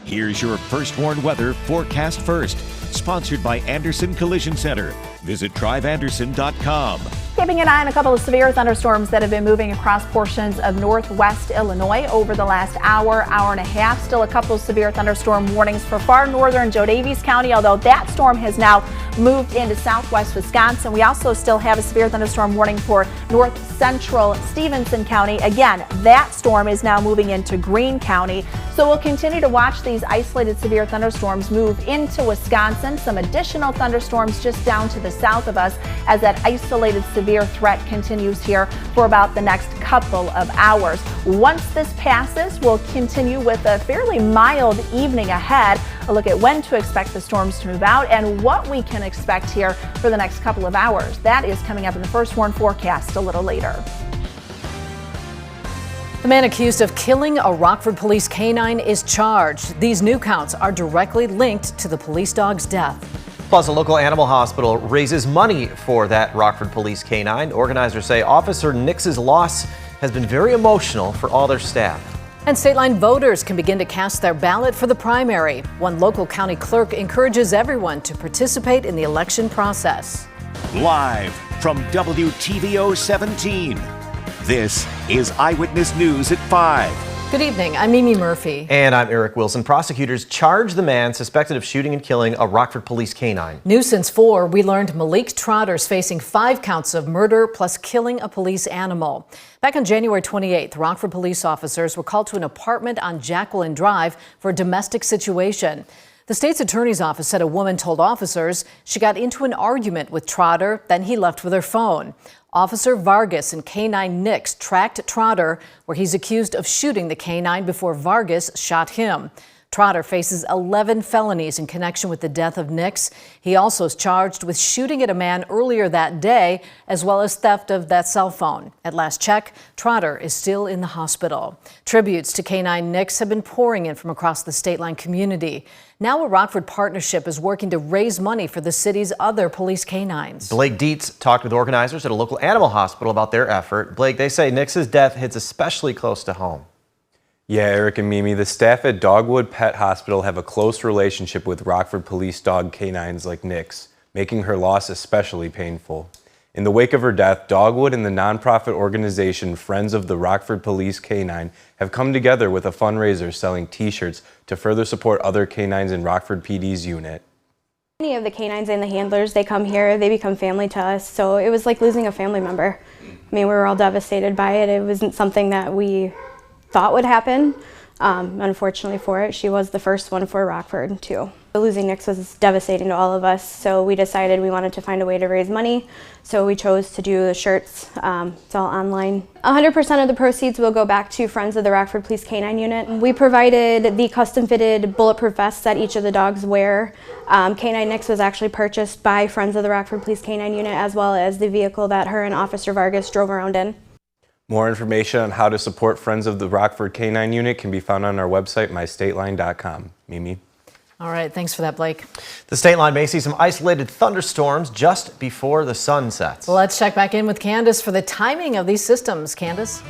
Here's your First Warn Weather forecast first. Sponsored by Anderson Collision Center. Visit driveanderson.com. Keeping an eye on a couple of severe thunderstorms that have been moving across portions of northwest Illinois over the last hour and a half. Still a couple of severe thunderstorm warnings for far northern Joe Daviess County, although that storm has now moved into southwest Wisconsin. We also still have a severe thunderstorm warning for north central Stevenson County. Again, that storm is now moving into Greene County. So we'll continue to watch these isolated severe thunderstorms move into Wisconsin. Some additional thunderstorms just down to the south of us as that isolated severe threat continues here for about the next couple of hours. Once this passes, we'll continue with a fairly mild evening ahead. A look at when to expect the storms to move out and what we can expect here for the next couple of hours. That is coming up in the First Warn forecast a little later. The man accused of killing a Rockford police canine is charged. These new counts are directly linked to the police dog's death. Plus, a local animal hospital raises money for that Rockford police canine. Organizers say Officer Nix's loss has been very emotional for all their staff. And state-line voters can begin to cast their ballot for the primary. One local county clerk encourages everyone to participate in the election process. Live from WTVO 17. This is Eyewitness News at 5. Good evening, I'm Mimi Murphy. And I'm Eric Wilson. Prosecutors charge the man suspected of shooting and killing a Rockford police canine. News Since 4, we learned Malik Trotter's facing 5 counts of murder plus killing a police animal. Back on January 28th, Rockford police officers were called to an apartment on Jacqueline Drive for a domestic situation. The state's attorney's office said a woman told officers she got into an argument with Trotter, then he left with her phone. Officer Vargas and K-9 Nix tracked Trotter, where he's accused of shooting the canine before Vargas shot him. Trotter faces 11 felonies in connection with the death of Nix. He also is charged with shooting at a man earlier that day, as well as theft of that cell phone. At last check, Trotter is still in the hospital. Tributes to K-9 Nix have been pouring in from across the state-line community. Now a Rockford partnership is working to raise money for the city's other police canines. Blake Dietz talked with organizers at a local animal hospital about their effort. Blake, they say Nix's death hits especially close to home. Yeah, Eric and Mimi, the staff at Dogwood Pet Hospital have a close relationship with Rockford police dog canines like Nix, making her loss especially painful. In the wake of her death, Dogwood and the nonprofit organization Friends of the Rockford Police Canine have come together with a fundraiser selling t-shirts to further support other canines in Rockford PD's unit. Many of the canines and the handlers, they come here, they become family to us, so it was like losing a family member. I mean, we were all devastated by it. It wasn't something that we thought would happen. Unfortunately for it, she was the first one for Rockford too. Losing Nix was devastating to all of us, so we decided we wanted to find a way to raise money. So we chose to do the shirts. It's all online. 100% of the proceeds will go back to Friends of the Rockford Police Canine Unit. We provided the custom-fitted bulletproof vests that each of the dogs wear. K-9 Nix was actually purchased by Friends of the Rockford Police Canine Unit, as well as the vehicle that her and Officer Vargas drove around in. More information on how to support Friends of the Rockford Canine Unit can be found on our website, mystateline.com. Mimi? All right, thanks for that, Blake. The state line may see some isolated thunderstorms just before the sun sets. Well, let's check back in with Candace for the timing of these systems. Candace?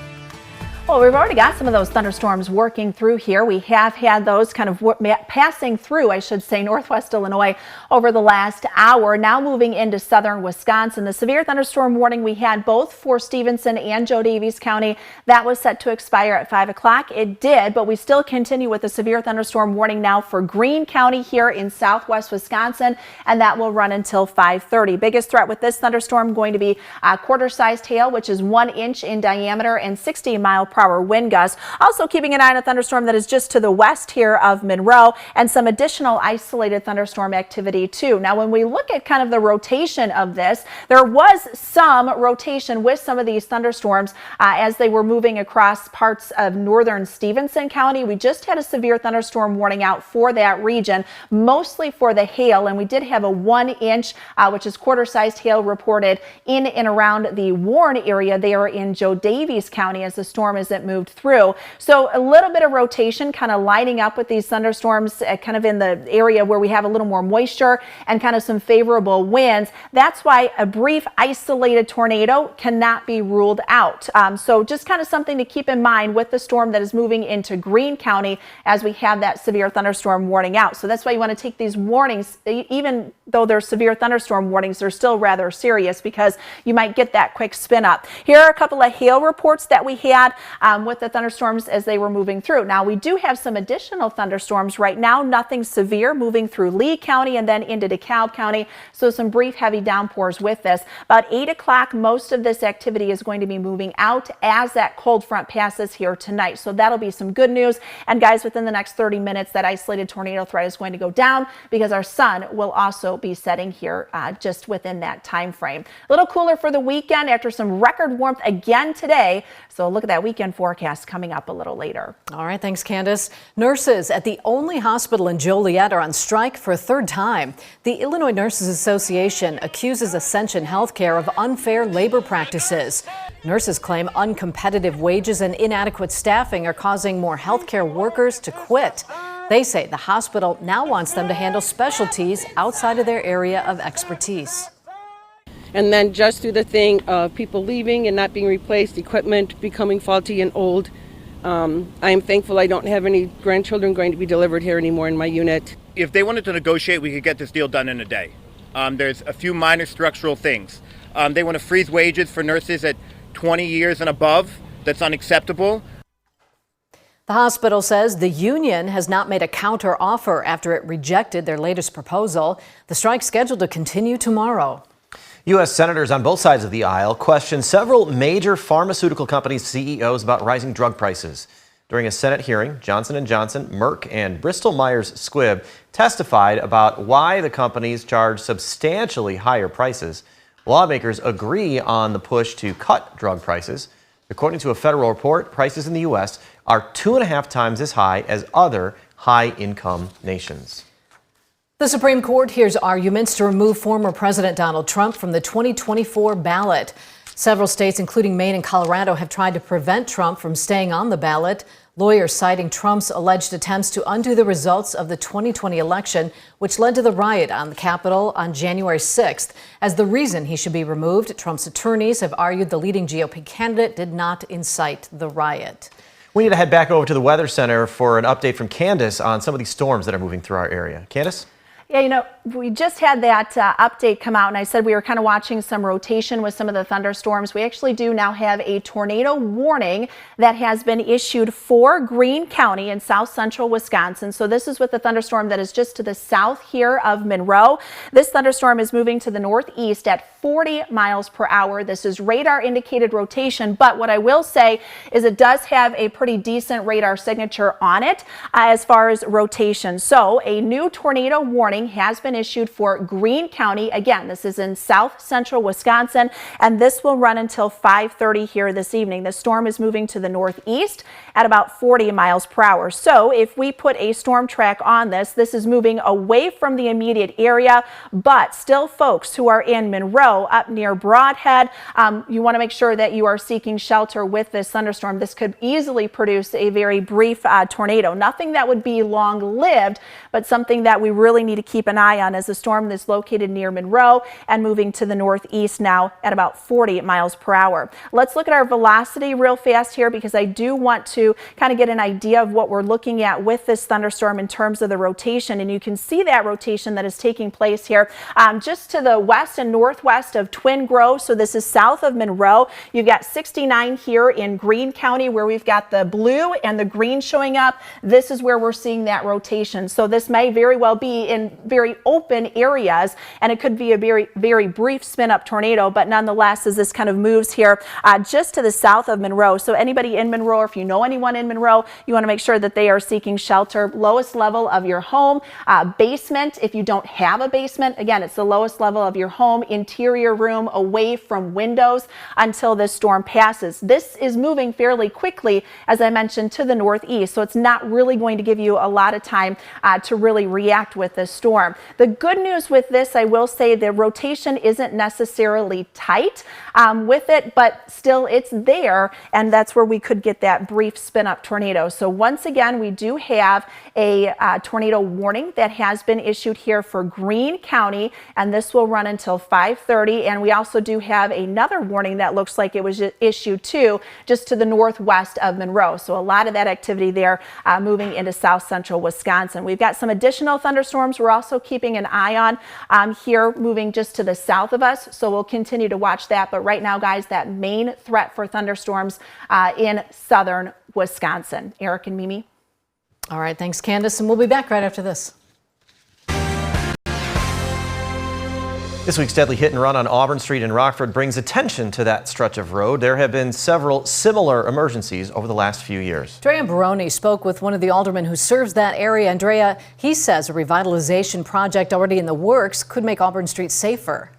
Well, we've already got some of those thunderstorms working through here. We have had those kind of passing through, I should say, northwest Illinois over the last hour, now moving into southern Wisconsin. The severe thunderstorm warning we had both for Stevenson and Joe Daviess County, that was set to expire at 5 o'clock. It did, but we still continue with the severe thunderstorm warning now for Greene County here in southwest Wisconsin, and that will run until 5:30. Biggest threat with this thunderstorm going to be quarter-sized hail, which is 1 inch in diameter, and 60-mile-per-hour wind gusts. Also keeping an eye on a thunderstorm that is just to the west here of Monroe, and some additional isolated thunderstorm activity too. Now, when we look at kind of the rotation of this, there was some rotation with some of these thunderstorms as they were moving across parts of northern Stevenson County. We just had a severe thunderstorm warning out for that region, mostly for the hail, and we did have a 1 inch, which is quarter-sized hail reported in and around the Warren area there in Joe Daviess County as the storm is as it moved through. So a little bit of rotation kind of lining up with these thunderstorms kind of in the area where we have a little more moisture and kind of some favorable winds. That's why a brief isolated tornado cannot be ruled out. So just kind of something to keep in mind with the storm that is moving into Greene County as we have that severe thunderstorm warning out. So that's why you want to take these warnings, even though they're severe thunderstorm warnings, they're still rather serious because you might get that quick spin up. Here are a couple of hail reports that we had with the thunderstorms as they were moving through. Now we do have some additional thunderstorms right now, nothing severe, moving through Lee County and then into DeKalb County. So some brief heavy downpours with this. About 8 o'clock, most of this activity is going to be moving out as that cold front passes here tonight. So that'll be some good news. And guys, within the next 30 minutes, that isolated tornado threat is going to go down because our sun will also be setting here just within that time frame. A little cooler for the weekend after some record warmth again today. So look at that weekend forecast coming up a little later. All right, thanks, Candace. Nurses at the only hospital in Joliet are on strike for a third time. The Illinois Nurses Association accuses Ascension Healthcare of unfair labor practices. Nurses claim uncompetitive wages and inadequate staffing are causing more healthcare workers to quit. They say the hospital now wants them to handle specialties outside of their area of expertise. And then just through the thing of people leaving and not being replaced, equipment becoming faulty and old. I am thankful I don't have any grandchildren going to be delivered here anymore in my unit. If they wanted to negotiate, we could get this deal done in a day. There's a few minor structural things. They want to freeze wages for nurses at 20 years and above. That's unacceptable. The hospital says the union has not made a counter offer after it rejected their latest proposal. The strike's scheduled to continue tomorrow. U.S. senators on both sides of the aisle questioned several major pharmaceutical companies' CEOs about rising drug prices. During a Senate hearing, Johnson & Johnson, Merck, and Bristol-Myers Squibb testified about why the companies charge substantially higher prices. Lawmakers agree on the push to cut drug prices. According to a federal report, prices in the U.S. are 2.5 times as high as other high-income nations. The Supreme Court hears arguments to remove former President Donald Trump from the 2024 ballot. Several states, including Maine and Colorado, have tried to prevent Trump from staying on the ballot. Lawyers citing Trump's alleged attempts to undo the results of the 2020 election, which led to the riot on the Capitol on January 6th. As the reason he should be removed, Trump's attorneys have argued the leading GOP candidate did not incite the riot. We need to head back over to the Weather Center for an update from Candace on some of these storms that are moving through our area. Candace? Yeah, you know, we just had that update come out, and I said we were kind of watching some rotation with some of the thunderstorms. We actually do now have a tornado warning that has been issued for Greene County in south central Wisconsin. So this is with the thunderstorm that is just to the south here of Monroe. This thunderstorm is moving to the northeast at 40 miles per hour. This is radar indicated rotation, but what I will say is it does have a pretty decent radar signature on it as far as rotation. So a new tornado warning has been issued for Greene County. Again, this is in south central Wisconsin, and this will run until 5:30 here this evening. The storm is moving to the northeast at about 40 miles per hour. So if we put a storm track on this, this is moving away from the immediate area, but still folks who are in Monroe up near Broadhead, you want to make sure that you are seeking shelter with this thunderstorm. This could easily produce a very brief tornado. Nothing that would be long-lived, but something that we really need to keep an eye on as the storm is located near Monroe and moving to the northeast now at about 40 miles per hour. Let's look at our velocity real fast here because I do want to kind of get an idea of what we're looking at with this thunderstorm in terms of the rotation. And you can see that rotation that is taking place here just to the west and northwest of Twin Grove. So this is south of Monroe. You've got 69 here in Greene County where we've got the blue and the green showing up. This is where we're seeing that rotation. So this may very well be in very open areas, and it could be a very brief spin up tornado, but nonetheless, as this kind of moves here just to the south of Monroe. So anybody in Monroe, or if you know anyone in Monroe, you want to make sure that they are seeking shelter. Lowest level of your home, basement. If you don't have a basement, again, it's the lowest level of your home. Interior interior room away from windows until this storm passes. This is moving fairly quickly, as I mentioned, to the northeast, so it's not really going to give you a lot of time to really react with this storm. The good news with this, I will say, the rotation isn't necessarily tight with it, but still it's there, and that's where we could get that brief spin-up tornado. So once again, we do have a tornado warning that has been issued here for Greene County, and this will run until 5:30. And we also do have another warning that looks like it was issued too, just to the northwest of Monroe. So a lot of that activity there moving into south central Wisconsin. We've got some additional thunderstorms we're also keeping an eye on here, moving just to the south of us. So we'll continue to watch that. But right now, guys, that main threat for thunderstorms in southern Wisconsin. Eric and Mimi. All right, thanks, Candace, and we'll be back right after this. This week's deadly hit and run on Auburn Street in Rockford brings attention to that stretch of road. There have been several similar emergencies over the last few years. Andrea Baroni spoke with one of the aldermen who serves that area. Andrea, he says a revitalization project already in the works could make Auburn Street safer.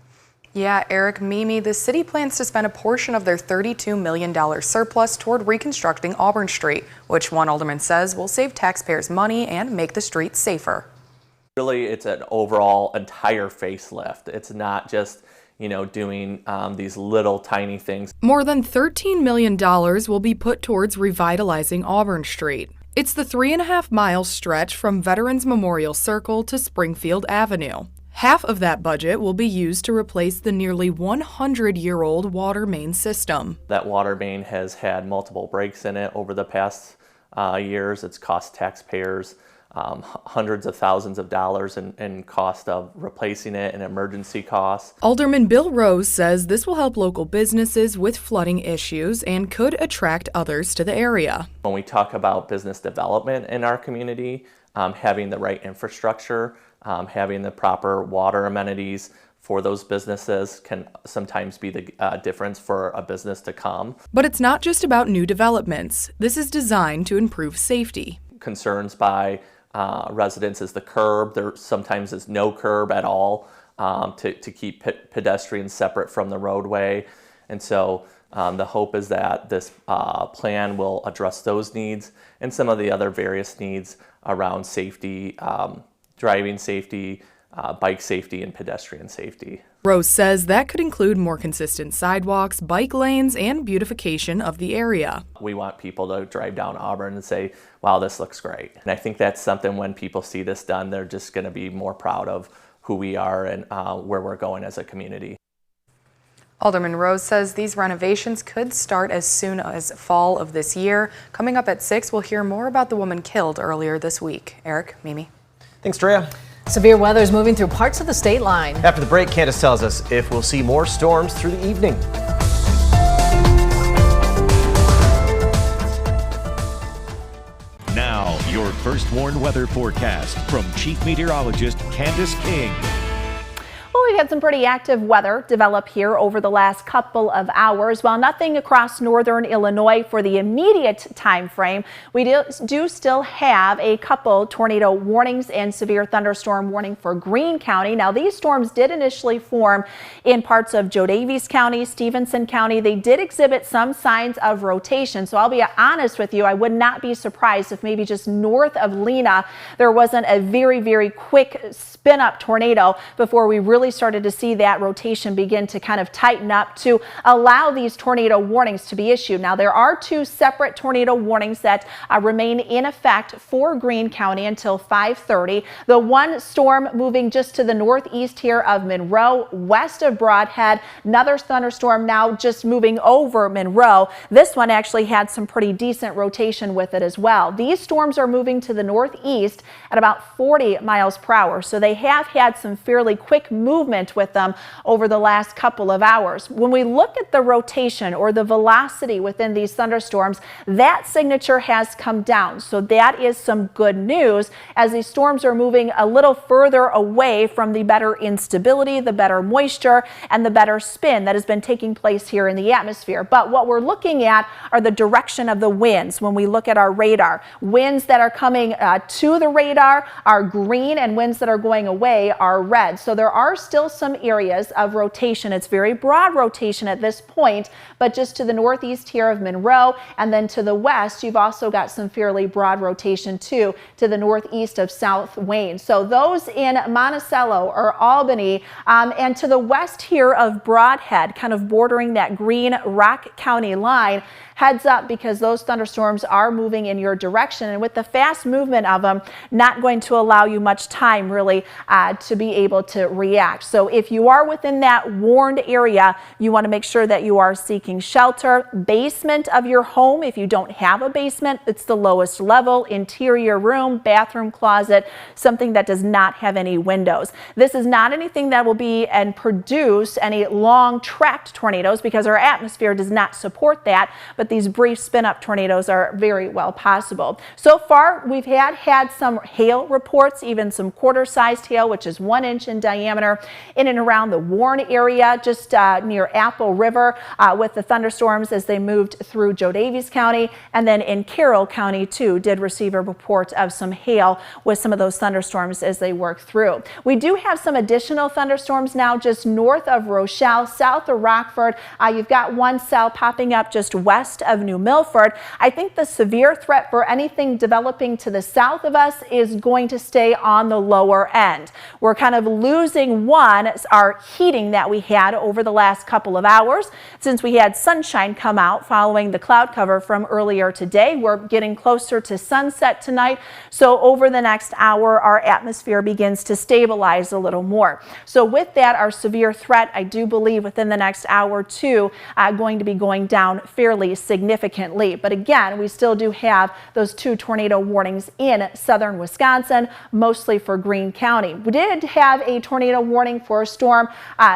Yeah, Eric, Mimi, the city plans to spend a portion of their $32 million surplus toward reconstructing Auburn Street, which one alderman says will save taxpayers money and make the street safer. Really, it's an overall entire facelift. It's not just, doing these little tiny things. More than $13 million will be put towards revitalizing Auburn Street. It's the 3.5-mile stretch from Veterans Memorial Circle to Springfield Avenue. Half of that budget will be used to replace the nearly 100-year-old water main system. That water main has had multiple breaks in it over the past years. It's cost taxpayers hundreds of thousands of dollars in cost of replacing it and emergency costs. Alderman Bill Rose says this will help local businesses with flooding issues and could attract others to the area. When we talk about business development in our community, having the right infrastructure, having the proper water amenities for those businesses can sometimes be the difference for a business to come. But it's not just about new developments. This is designed to improve safety. Concerns by residents is the curb. There sometimes is no curb at all to keep pedestrians separate from the roadway. And so the hope is that this plan will address those needs and some of the other various needs around safety, driving safety, bike safety, and pedestrian safety. Rose says that could include more consistent sidewalks, bike lanes, and beautification of the area. We want people to drive down Auburn and say, wow, this looks great. And I think that's something when people see this done, they're just going to be more proud of who we are and where we're going as a community. Alderman Rose says these renovations could start as soon as fall of this year. Coming up at 6, we'll hear more about the woman killed earlier this week. Eric, Mimi. Thanks, Drea. Severe weather is moving through parts of the state line. After the break, Candace tells us if we'll see more storms through the evening. Now, your first warned weather forecast from Chief Meteorologist Candace King. Well, we've had some pretty active weather develop here over the last couple of hours. While nothing across northern Illinois for the immediate time frame, we do still have a couple tornado warnings and severe thunderstorm warning for Greene County. Now, these storms did initially form in parts of Joe Daviess County, Stevenson County. They did exhibit some signs of rotation. So I'll be honest with you, I would not be surprised if maybe just north of Lena, there wasn't a very, very quick spin-up tornado before we really started to see that rotation begin to kind of tighten up to allow these tornado warnings to be issued. Now, there are two separate tornado warnings that remain in effect for Greene County until 5:30. The one storm moving just to the northeast here of Monroe, west of Broadhead. Another thunderstorm now just moving over Monroe. This one actually had some pretty decent rotation with it as well. These storms are moving to the northeast at about 40 miles per hour. So they have had some fairly quick movement with them over the last couple of hours. When we look at the rotation or the velocity within these thunderstorms, that signature has come down. So that is some good news as these storms are moving a little further away from the better instability, the better moisture, and the better spin that has been taking place here in the atmosphere. But what we're looking at are the direction of the winds when we look at our radar. Winds that are coming to the radar are green and winds that are going away are red. So there are still some areas of rotation. It's very broad rotation at this point, but just to the northeast here of Monroe, and then to the west, you've also got some fairly broad rotation too, to the northeast of South Wayne. So those in Monticello or Albany, and to the west here of Brodhead, kind of bordering that Green Rock County line, heads up because those thunderstorms are moving in your direction, and with the fast movement of them, not going to allow you much time really to be able to react. So if you are within that warned area, you want to make sure that you are seeking shelter. Basement of your home, if you don't have a basement, it's the lowest level. Interior room, bathroom, closet, something that does not have any windows. This is not anything that will be and produce any long tracked tornadoes because our atmosphere does not support that, but these brief spin-up tornadoes are very well possible. So far, we've had some hail reports, even some quarter-sized hail, which is 1 inch in diameter, in and around the Warren area, just near Apple River, with the thunderstorms as they moved through Joe Daviess County, and then in Carroll County too, did receive a report of some hail with some of those thunderstorms as they work through. We do have some additional thunderstorms now just north of Rochelle, south of Rockford. You've got one cell popping up just west of New Milford. I think the severe threat for anything developing to the south of us is going to stay on the lower end. We're kind of losing one, our heating that we had over the last couple of hours since we had sunshine come out following the cloud cover from earlier today. We're getting closer to sunset tonight, so over the next hour our atmosphere begins to stabilize a little more. So with that, our severe threat, I do believe within the next hour or two, going to be going down fairly significantly. But again, we still do have those 2 tornado warnings in southern Wisconsin, mostly for Greene County. We did have a tornado warning for a storm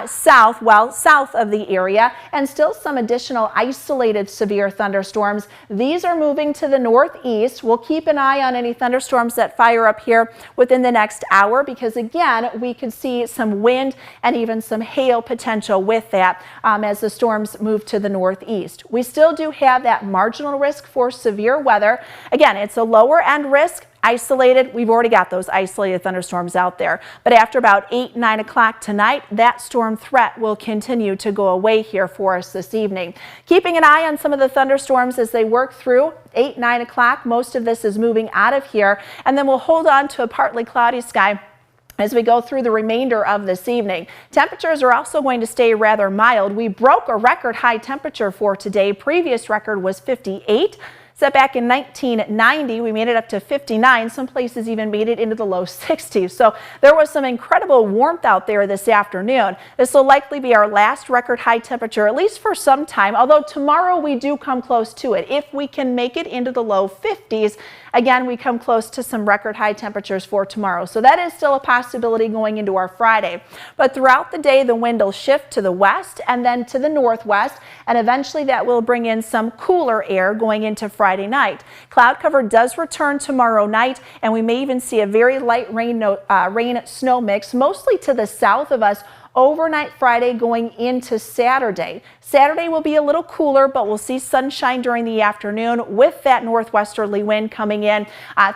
south of the area, and still some additional isolated severe thunderstorms. These are moving to the northeast. We'll keep an eye on any thunderstorms that fire up here within the next hour because again, we could see some wind and even some hail potential with that as the storms move to the northeast. We still do have that marginal risk for severe weather. Again, it's a lower end risk. Isolated, we've already got those isolated thunderstorms out there. But after about 8, 9 o'clock tonight, that storm threat will continue to go away here for us this evening. Keeping an eye on some of the thunderstorms as they work through 8, 9 o'clock. Most of this is moving out of here, and then we'll hold on to a partly cloudy sky as we go through the remainder of this evening. Temperatures are also going to stay rather mild. We broke a record high temperature for today. Previous record was 58. Set back in 1990, we made it up to 59. Some places even made it into the low 60s. So there was some incredible warmth out there this afternoon. This will likely be our last record high temperature, at least for some time, although tomorrow we do come close to it. If we can make it into the low 50s, again, we come close to some record high temperatures for tomorrow. So that is still a possibility going into our Friday. But throughout the day, the wind will shift to the west and then to the northwest, and eventually that will bring in some cooler air going into Friday night. Cloud cover does return tomorrow night, and we may even see a very light rain-snow mix, mostly to the south of us overnight Friday going into Saturday. Saturday will be a little cooler, but we'll see sunshine during the afternoon with that northwesterly wind coming in.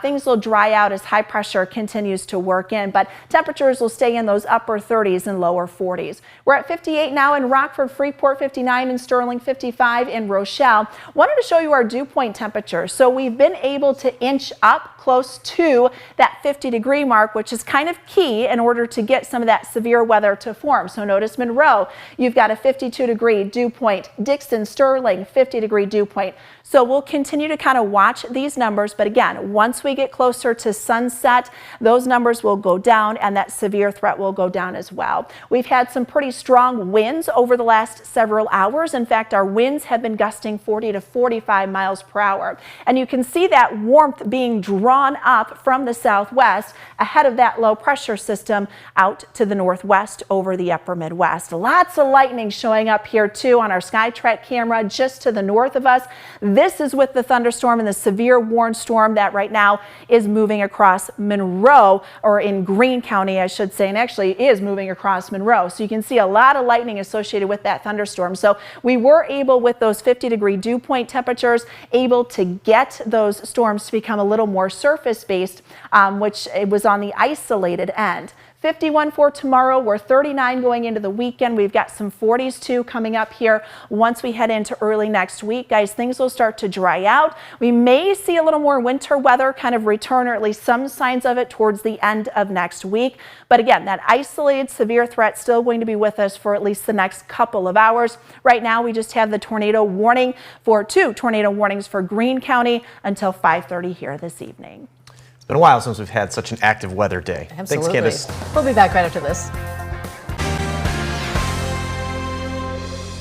Things will dry out as high pressure continues to work in, but temperatures will stay in those upper 30s and lower 40s. We're at 58 now in Rockford, Freeport 59 in Sterling, 55 in Rochelle. Wanted to show you our dew point temperature. So we've been able to inch up close to that 50-degree mark, which is kind of key in order to get some of that severe weather to form. So notice Monroe, you've got a 52-degree dew point. Dixon, Sterling, 50-degree dew point. So we'll continue to kind of watch these numbers, but again, once we get closer to sunset, those numbers will go down and that severe threat will go down as well. We've had some pretty strong winds over the last several hours. In fact, our winds have been gusting 40 to 45 miles per hour. And you can see that warmth being drawn up from the southwest ahead of that low pressure system out to the northwest over the upper Midwest. Lots of lightning showing up here too on our SkyTrack camera just to the north of us. This is with the thunderstorm and the severe warned storm that right now is moving across Monroe, or in Greene County, I should say, and actually is moving across Monroe. So you can see a lot of lightning associated with that thunderstorm. So we were able, with those 50-degree dew point temperatures, able to get those storms to become a little more surface-based, which it was on the isolated end. 51 for tomorrow. We're 39 going into the weekend. We've got some 40s too coming up here once we head into early next week. Guys, things will start to dry out. We may see a little more winter weather kind of return, or at least some signs of it, towards the end of next week. But again, that isolated severe threat still going to be with us for at least the next couple of hours. Right now, we just have the tornado warning for 2 tornado warnings for Greene County until 5:30 here this evening. It's been a while since we've had such an active weather day. Absolutely. Thanks, Candace. We'll be back right after this.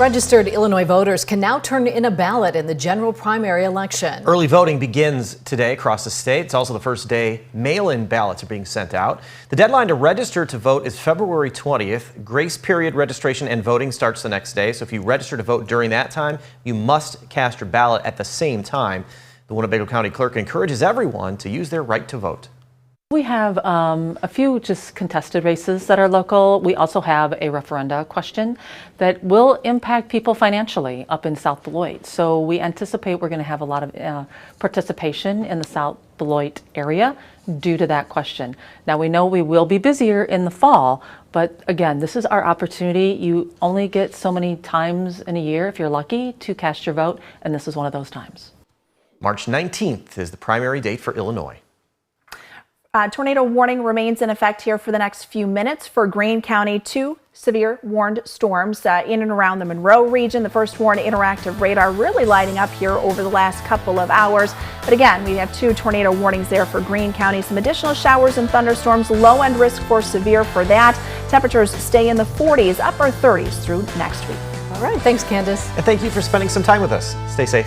Registered Illinois voters can now turn in a ballot in the general primary election. Early voting begins today across the state. It's also the first day mail-in ballots are being sent out. The deadline to register to vote is February 20th. Grace period registration and voting starts the next day. So if you register to vote during that time, you must cast your ballot at the same time. The Winnebago County Clerk encourages everyone to use their right to vote. We have a few just contested races that are local. We also have a referenda question that will impact people financially up in South Beloit. So we anticipate we're going to have a lot of participation in the South Beloit area due to that question. Now we know we will be busier in the fall, but again, this is our opportunity. You only get so many times in a year, if you're lucky, to cast your vote, and this is one of those times. March 19th is the primary date for Illinois. Tornado warning remains in effect here for the next few minutes for Greene County. 2 severe warned storms in and around the Monroe region. The first warned interactive radar really lighting up here over the last couple of hours. But again, we have 2 tornado warnings there for Greene County. Some additional showers and thunderstorms. Low end risk for severe for that. Temperatures stay in the 40s, upper 30s through next week. All right. Thanks, Candace. And thank you for spending some time with us. Stay safe.